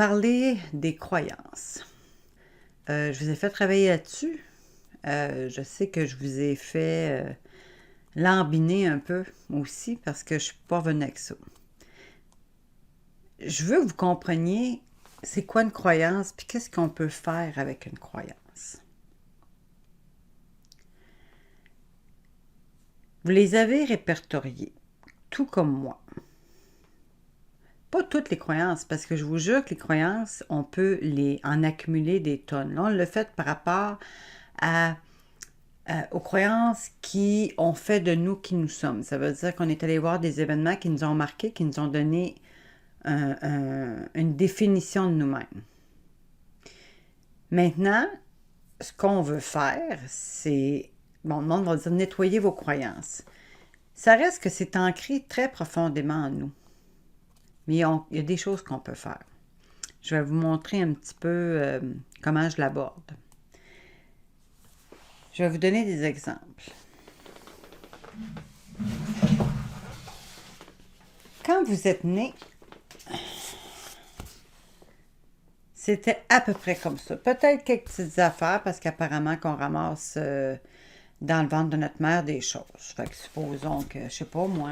parler des croyances. Je vous ai fait travailler là-dessus. Je sais que je vous ai fait lambiner un peu aussi parce que je ne suis pas revenue avec ça. Je veux que vous compreniez c'est quoi une croyance puis qu'est-ce qu'on peut faire avec une croyance. Vous les avez répertoriées, tout comme moi. Pas toutes les croyances, parce que je vous jure que les croyances, on peut en accumuler des tonnes. Là, on l'a fait par rapport aux croyances qui ont fait de nous qui nous sommes. Ça veut dire qu'on est allé voir des événements qui nous ont marqués, qui nous ont donné une définition de nous-mêmes. Maintenant, ce qu'on veut faire, c'est, bon, le monde va dire nettoyer vos croyances. Ça reste que c'est ancré très profondément en nous. Mais il y a des choses qu'on peut faire. Je vais vous montrer un petit peu comment je l'aborde. Je vais vous donner des exemples. Quand vous êtes né, c'était à peu près comme ça. Peut-être quelques petites affaires, parce qu'apparemment qu'on ramasse dans le ventre de notre mère des choses. Fait que supposons que, je sais pas moi,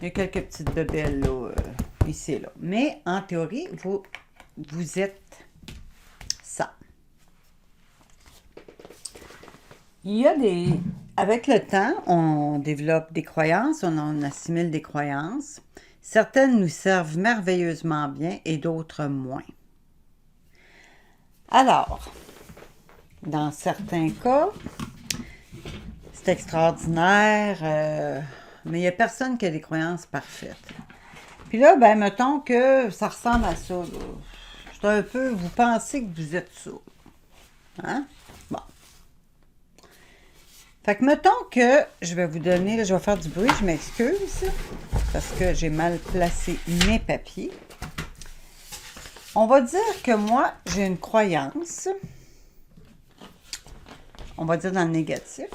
il y a quelques petites bébelles là, ici et là. Mais en théorie, vous êtes ça. Il y a avec le temps, on développe des croyances, on assimile des croyances. Certaines nous servent merveilleusement bien et d'autres moins. Alors, dans certains cas, c'est extraordinaire, mais il n'y a personne qui a des croyances parfaites. Puis là, ben, mettons que ça ressemble à ça. Là. C'est un peu, vous pensez que vous êtes ça. Hein? Bon. Fait que mettons que je vais vous donner, là, je vais faire du bruit, je m'excuse, parce que j'ai mal placé mes papiers. On va dire que moi, j'ai une croyance, on va dire dans le négatif,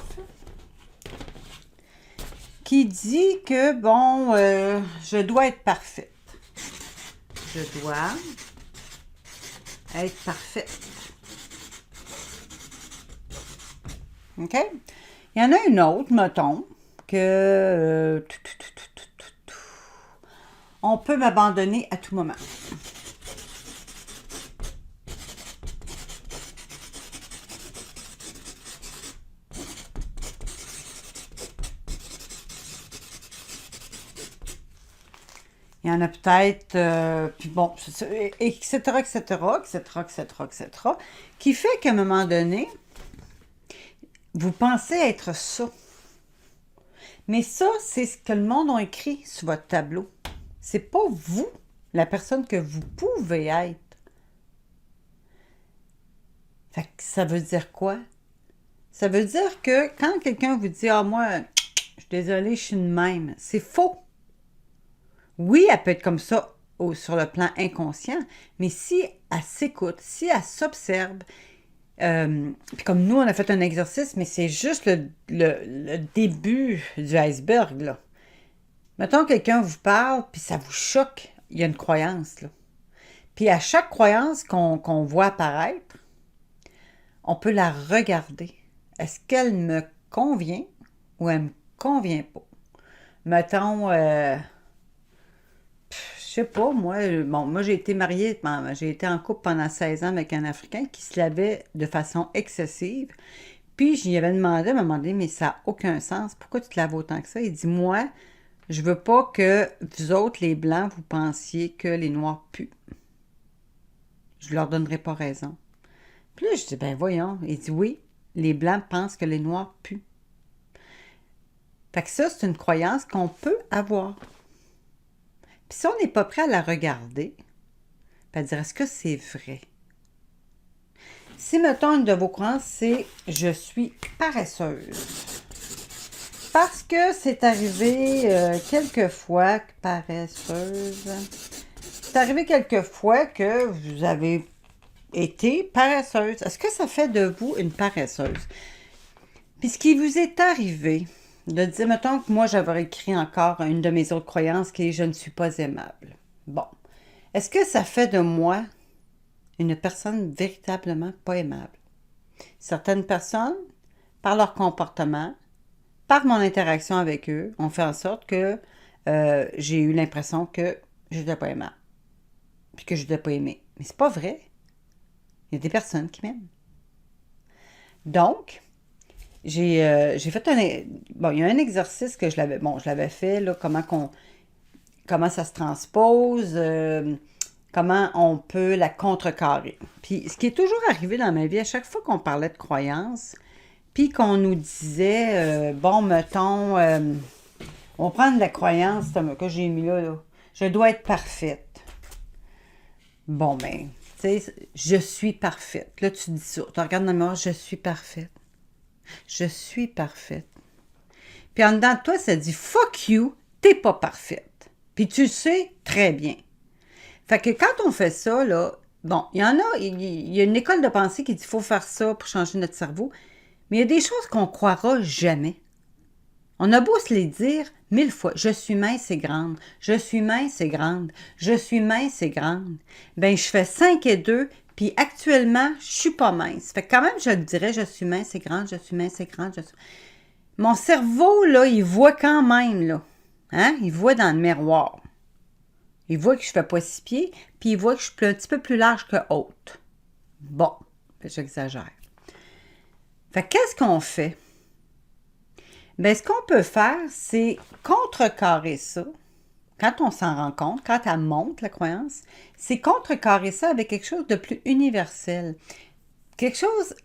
qui dit que, bon, je dois être parfaite. Je dois être parfaite. OK? Il y en a une autre, mettons, que on peut m'abandonner à tout moment. Il y en a peut-être, puis bon, etc., etc., etc., etc., etc., qui fait qu'à un moment donné, vous pensez être ça. Mais ça, c'est ce que le monde a écrit sur votre tableau. C'est pas vous, la personne que vous pouvez être. Fait que ça veut dire quoi? Ça veut dire que quand quelqu'un vous dit « Ah, moi, je suis désolée, je suis de même », c'est faux. Oui, elle peut être comme ça sur le plan inconscient, mais si elle s'écoute, si elle s'observe, puis comme nous, on a fait un exercice, mais c'est juste le début du iceberg, là. Mettons que quelqu'un vous parle, puis ça vous choque, il y a une croyance, là. Puis à chaque croyance qu'on voit apparaître, on peut la regarder. Est-ce qu'elle me convient ou elle me convient pas? Mettons, je sais pas, moi j'ai été mariée, j'ai été en couple pendant 16 ans avec un Africain qui se lavait de façon excessive. Puis j'y avais demandé, à un moment donné, mais ça n'a aucun sens. Pourquoi tu te laves autant que ça? Il dit, moi, je veux pas que vous autres, les Blancs, vous pensiez que les Noirs puent. Je leur donnerai pas raison. Puis là, je dis, ben voyons. Il dit, oui, les Blancs pensent que les Noirs puent. Fait que ça, c'est une croyance qu'on peut avoir. Puis si on n'est pas prêt à la regarder, puis à dire, est-ce que c'est vrai? Si, mettons, une de vos croyances, c'est « je suis paresseuse ». Parce que c'est arrivé quelquefois, paresseuse, c'est arrivé quelquefois que vous avez été paresseuse. Est-ce que ça fait de vous une paresseuse? Puis ce qui vous est arrivé, de dire, mettons que moi, j'avais écrit encore une de mes autres croyances qui est « je ne suis pas aimable ». Bon. est-ce que ça fait de moi une personne véritablement pas aimable? Certaines personnes, par leur comportement, par mon interaction avec eux, ont fait en sorte que j'ai eu l'impression que je n'étais pas aimable, puis que je n'étais pas aimée. Mais c'est pas vrai. Il y a des personnes qui m'aiment. Donc, j'ai fait un... Bon, il y a un exercice que je l'avais fait, là, comment ça se transpose, comment on peut la contrecarrer. Puis, ce qui est toujours arrivé dans ma vie, à chaque fois qu'on parlait de croyances, puis qu'on nous disait, bon, mettons, on va prendre la croyance que j'ai mis là, je dois être parfaite. Bon, ben, tu sais, je suis parfaite. Là, tu dis ça, tu regardes dans le miroir, je suis parfaite. Je suis parfaite. Puis en dedans de toi, ça dit fuck you, t'es pas parfaite. Puis tu le sais très bien. Fait que quand on fait ça, là, bon, il y a une école de pensée qui dit qu'il faut faire ça pour changer notre cerveau, mais il y a des choses qu'on croira jamais. On a beau se les dire 1000 fois, je suis mince et grande, je suis mince et grande, je suis mince et grande. Ben, je fais 5 et 2, puis actuellement, je suis pas mince. Fait que quand même, je le dirais, je suis mince et grande, je suis mince et grande, Mon cerveau, là, il voit quand même, là. Hein? Il voit dans le miroir. Il voit que je fais pas 6 pieds, puis il voit que je suis un petit peu plus large que haute. Bon, j'exagère. Fait qu'est-ce qu'on fait? Bien, ce qu'on peut faire, c'est contrecarrer ça. Quand on s'en rend compte, quand elle monte, la croyance, c'est contrecarrer ça avec quelque chose de plus universel. Quelque chose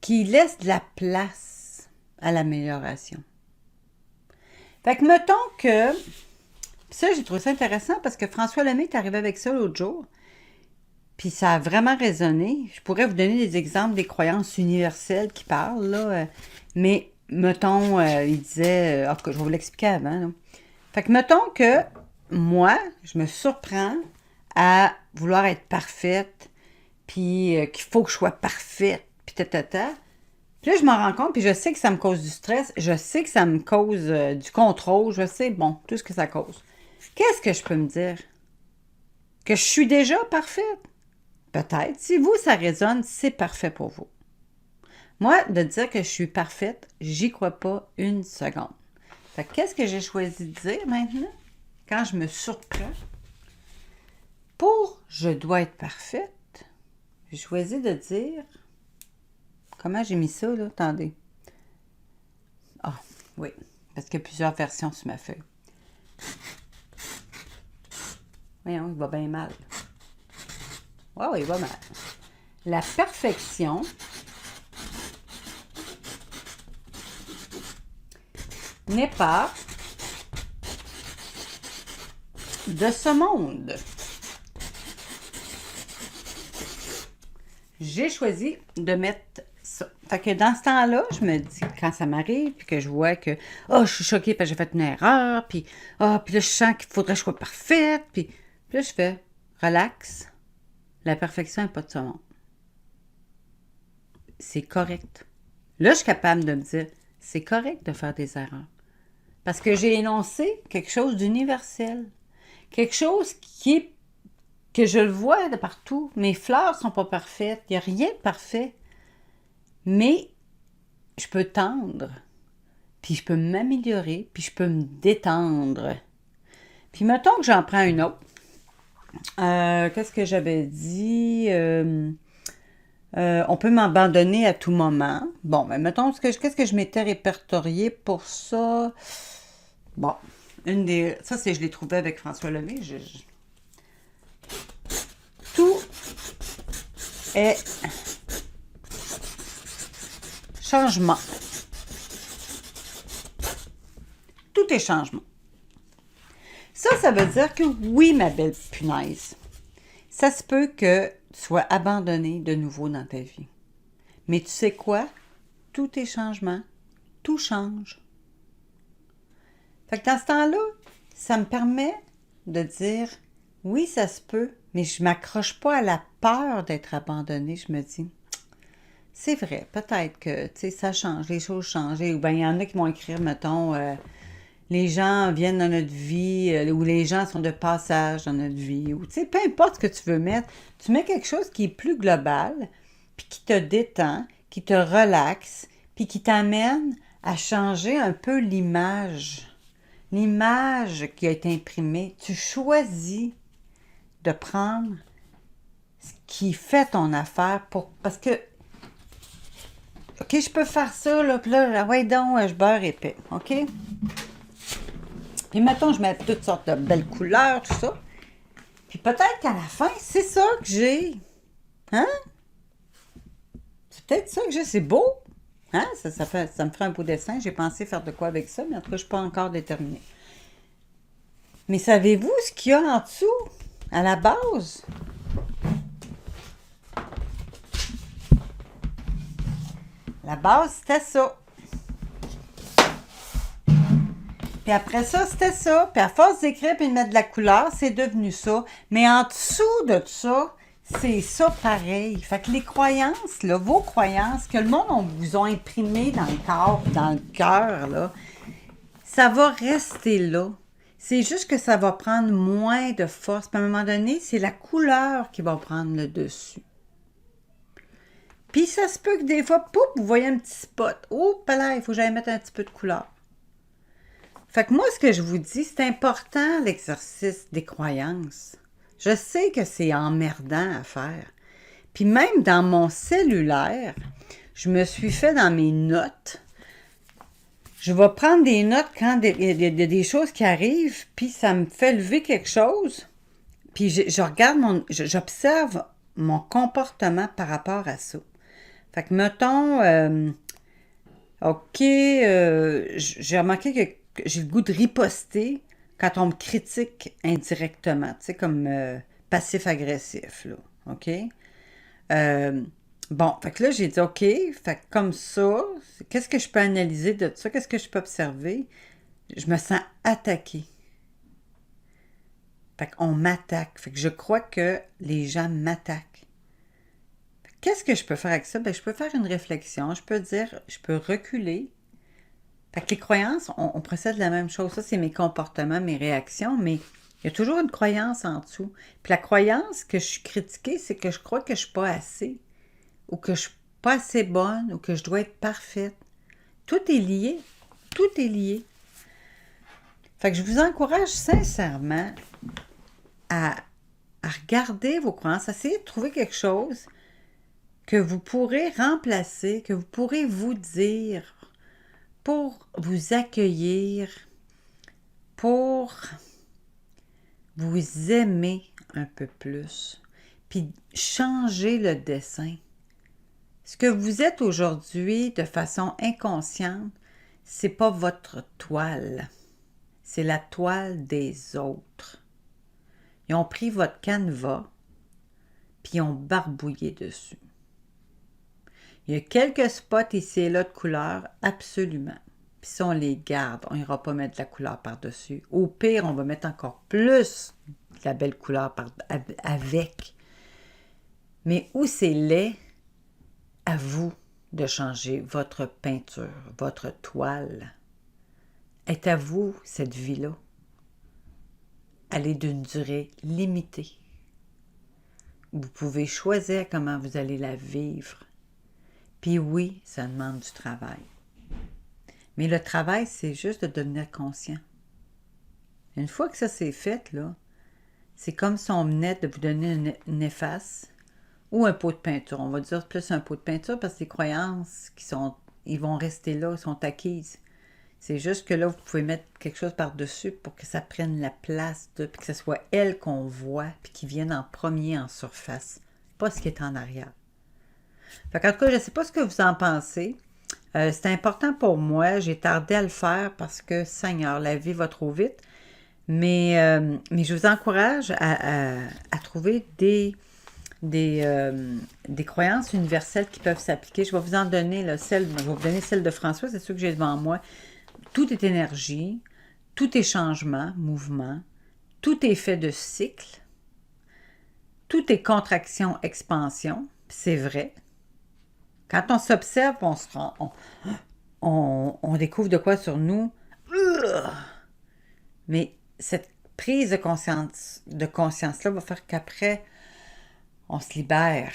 qui laisse de la place à l'amélioration. Fait que mettons que... Ça, j'ai trouvé ça intéressant parce que François Lemay est arrivé avec ça l'autre jour. Puis ça a vraiment résonné. Je pourrais vous donner des exemples des croyances universelles qui parlent, là. Mais, mettons, il disait... En tout cas, je vais vous l'expliquer avant, là. Fait que, mettons que moi, je me surprends à vouloir être parfaite, puis qu'il faut que je sois parfaite, puis ta. Puis là, je m'en rends compte, puis je sais que ça me cause du stress, je sais que ça me cause du contrôle, je sais, bon, tout ce que ça cause. Qu'est-ce que je peux me dire? Que je suis déjà parfaite? Peut-être. Si vous, ça résonne, c'est parfait pour vous. Moi, de dire que je suis parfaite, j'y crois pas une seconde. Fait que qu'est-ce que j'ai choisi de dire maintenant? Quand je me surprends, pour je dois être parfaite, j'ai choisi de dire... Comment j'ai mis ça, là? Attendez. Ah, oui, parce qu'il y a plusieurs versions sur ma feuille. Voyons, il va bien mal. Wow, il va mal. La perfection n'est pas de ce monde. J'ai choisi de mettre ça. Fait que dans ce temps-là, je me dis, quand ça m'arrive, puis que je vois que, je suis choquée parce que j'ai fait une erreur, puis là, je sens qu'il faudrait que je sois parfaite, puis là, je fais, relax, la perfection n'est pas de ce monde. C'est correct. Là, je suis capable de me dire, c'est correct de faire des erreurs. Parce que j'ai énoncé quelque chose d'universel. Quelque chose que je le vois de partout. Mes fleurs sont pas parfaites. Il n'y a rien de parfait. Mais je peux tendre. Puis je peux m'améliorer. Puis je peux me détendre. Puis mettons que j'en prends une autre. Qu'est-ce que j'avais dit? On peut m'abandonner à tout moment. Bon, mais mettons, qu'est-ce que je m'étais répertorié pour ça? Bon, ça, je l'ai trouvé avec François Lemay. Tout est changement. Tout est changement. Ça veut dire que oui, ma belle punaise, ça se peut que tu sois abandonné de nouveau dans ta vie. Mais tu sais quoi? Tout est changement. Tout change. Fait que dans ce temps-là, ça me permet de dire, oui, ça se peut, mais je ne m'accroche pas à la peur d'être abandonnée. Je me dis, c'est vrai, peut-être que ça change, les choses changent. Ou bien, il y en a qui vont écrire, mettons, les gens viennent dans notre vie, ou les gens sont de passage dans notre vie, ou tu sais, peu importe ce que tu veux mettre, tu mets quelque chose qui est plus global, puis qui te détend, qui te relaxe, puis qui t'amène à changer un peu l'image. L'image qui a été imprimée. Tu choisis de prendre ce qui fait ton affaire parce que OK, je peux faire ça, là, puis là, ouais donc, je beurre épais, OK? Puis mettons, je mets toutes sortes de belles couleurs, tout ça. Puis peut-être qu'à la fin, c'est ça que j'ai. Hein? C'est peut-être ça que j'ai, c'est beau. Hein? Ça me ferait un beau dessin. J'ai pensé faire de quoi avec ça, mais en tout cas, je ne suis pas encore déterminée. Mais savez-vous ce qu'il y a en dessous, à la base? La base, c'était ça. Puis après ça, c'était ça. Puis à force d'écrire et de mettre de la couleur, c'est devenu ça. Mais en dessous de ça, c'est ça pareil. Fait que les croyances, là, vos croyances, que le monde vous a imprimées dans le corps, dans le cœur, là, ça va rester là. C'est juste que ça va prendre moins de force. Puis à un moment donné, c'est la couleur qui va prendre le dessus. Puis ça se peut que des fois, pouf, vous voyez un petit spot. Oh, là, il faut que j'aille mettre un petit peu de couleur. Fait que moi, ce que je vous dis, c'est important l'exercice des croyances. Je sais que c'est emmerdant à faire. Puis même dans mon cellulaire, je me suis fait dans mes notes. Je vais prendre des notes quand il y a des choses qui arrivent, puis ça me fait lever quelque chose. Puis je regarde j'observe mon comportement par rapport à ça. Fait que mettons, OK, j'ai remarqué que j'ai le goût de riposter quand on me critique indirectement, tu sais, comme passif-agressif, là, OK? Bon, fait que là, j'ai dit, OK, fait que comme ça, qu'est-ce que je peux analyser de ça? Qu'est-ce que je peux observer? Je me sens attaquée. Fait qu'on m'attaque. Fait que je crois que les gens m'attaquent. Qu'est-ce que je peux faire avec ça? Ben, je peux faire une réflexion. Je peux dire, je peux reculer. Fait que les croyances, on procède de la même chose. Ça, c'est mes comportements, mes réactions, mais il y a toujours une croyance en dessous. Puis la croyance que je suis critiquée, c'est que je crois que je ne suis pas assez, ou que je ne suis pas assez bonne, ou que je dois être parfaite. Tout est lié. Tout est lié. Fait que je vous encourage sincèrement à regarder vos croyances, à essayer de trouver quelque chose que vous pourrez remplacer, que vous pourrez vous dire pour vous accueillir, pour vous aimer un peu plus, puis changer le dessin. Ce que vous êtes aujourd'hui de façon inconsciente, c'est pas votre toile, c'est la toile des autres. Ils ont pris votre canevas, puis ils ont barbouillé dessus. Il y a quelques spots ici et là de couleur, absolument. Puis si on les garde, on n'ira pas mettre de la couleur par-dessus. Au pire, on va mettre encore plus de la belle couleur avec. Mais où c'est laid, à vous de changer votre peinture, votre toile. Est à vous cette vie-là. Elle est d'une durée limitée. Vous pouvez choisir comment vous allez la vivre. Puis oui, ça demande du travail. Mais le travail, c'est juste de devenir conscient. Une fois que ça c'est fait, là, c'est comme si on venait de vous donner une efface ou un pot de peinture. On va dire plus un pot de peinture parce que les croyances ils vont rester là, sont acquises. C'est juste que là, vous pouvez mettre quelque chose par-dessus pour que ça prenne la place puis que ce soit elle qu'on voit, puis qui vienne en premier en surface, pas ce qui est en arrière. Fait qu'en tout cas, je ne sais pas ce que vous en pensez. C'est important pour moi. J'ai tardé à le faire parce que, Seigneur, la vie va trop vite. Mais je vous encourage à trouver des croyances universelles qui peuvent s'appliquer. Je vais vous en donner je vais vous donner celle de François, c'est sûr que j'ai devant moi. Tout est énergie, tout est changement, mouvement, tout est fait de cycles, tout est contraction, expansion, c'est vrai. Quand on s'observe, on découvre de quoi sur nous. Mais cette prise de conscience-là va faire qu'après, on se libère.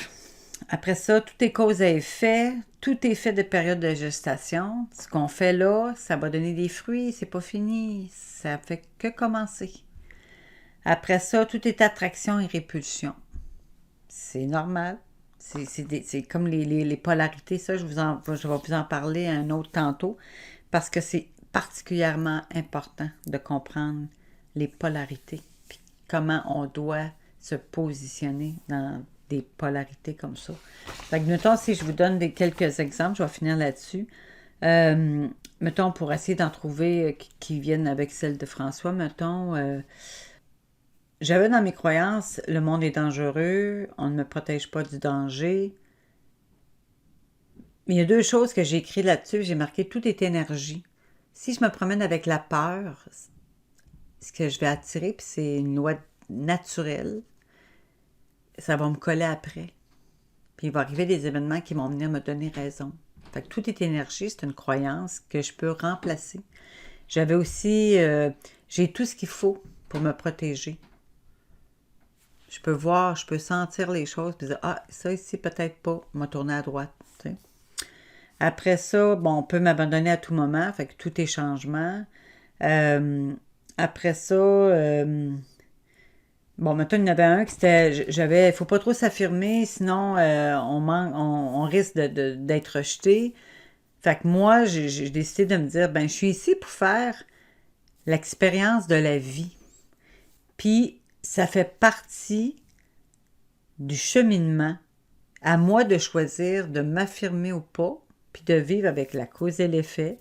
Après ça, tout est cause à effet, tout est fait de période de gestation. Ce qu'on fait là, ça va donner des fruits, c'est pas fini, ça fait que commencer. Après ça, tout est attraction et répulsion. C'est normal. C'est comme les polarités, ça, je vais vous en parler un autre tantôt, parce que c'est particulièrement important de comprendre les polarités, puis comment on doit se positionner dans des polarités comme ça. Fait que, mettons, si je vous donne quelques exemples, je vais finir là-dessus. Mettons, pour essayer d'en trouver qui viennent avec celle de François, mettons, j'avais dans mes croyances, le monde est dangereux, on ne me protège pas du danger. Mais il y a deux choses que j'ai écrites là-dessus, j'ai marqué tout est énergie. Si je me promène avec la peur, ce que je vais attirer, puis c'est une loi naturelle, ça va me coller après. Puis il va arriver des événements qui vont venir me donner raison. Fait que tout est énergie, c'est une croyance que je peux remplacer. J'avais aussi, j'ai tout ce qu'il faut pour me protéger. Je peux voir, je peux sentir les choses, puis dire, ah, ça ici, peut-être pas, on va tourner à droite. T'sais. Après ça, bon, on peut m'abandonner à tout moment, fait que tout est changement. Après ça, bon, maintenant, il y en avait un qui c'était, il faut pas trop s'affirmer, sinon on risque d'être rejeté. Fait que moi, j'ai décidé de me dire, ben, je suis ici pour faire l'expérience de la vie. Puis, ça fait partie du cheminement. À moi de choisir de m'affirmer ou pas, puis de vivre avec la cause et l'effet.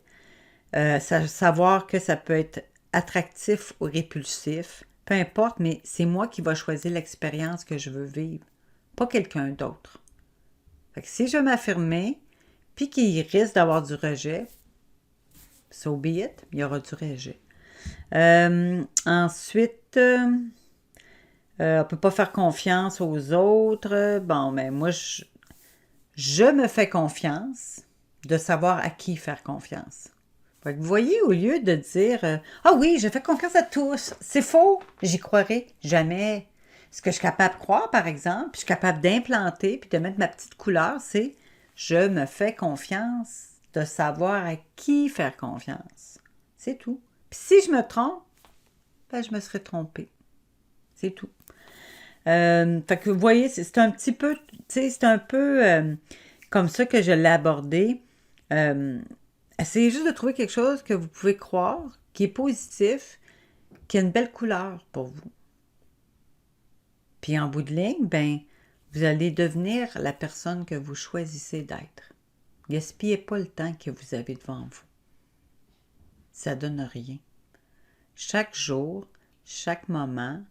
Savoir que ça peut être attractif ou répulsif, peu importe, mais c'est moi qui va choisir l'expérience que je veux vivre, pas quelqu'un d'autre. Fait que si je veux m'affirmer, puis qu'il risque d'avoir du rejet, so be it, il y aura du rejet. Ensuite, on ne peut pas faire confiance aux autres. Bon, mais moi, je me fais confiance de savoir à qui faire confiance. Fait que vous voyez, au lieu de dire ah oui, je fais confiance à tous, c'est faux, j'y croirai jamais. Ce que je suis capable de croire, par exemple, puis je suis capable d'implanter, puis de mettre ma petite couleur, c'est je me fais confiance de savoir à qui faire confiance. C'est tout. Puis si je me trompe, ben je me serais trompée. C'est tout. Fait que vous voyez, c'est un petit peu, tu sais, c'est un peu comme ça que je l'ai abordé. Essayez juste de trouver quelque chose que vous pouvez croire, qui est positif, qui a une belle couleur pour vous. Puis en bout de ligne, ben, vous allez devenir la personne que vous choisissez d'être. Gaspillez pas le temps que vous avez devant vous. Ça donne rien. Chaque jour, chaque moment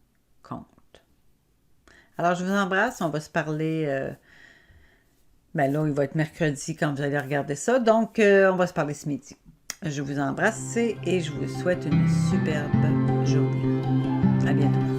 compte. Alors, je vous embrasse. On va se parler... ben là, il va être mercredi quand vous allez regarder ça. Donc, on va se parler ce midi. Je vous embrasse et je vous souhaite une superbe journée. À bientôt.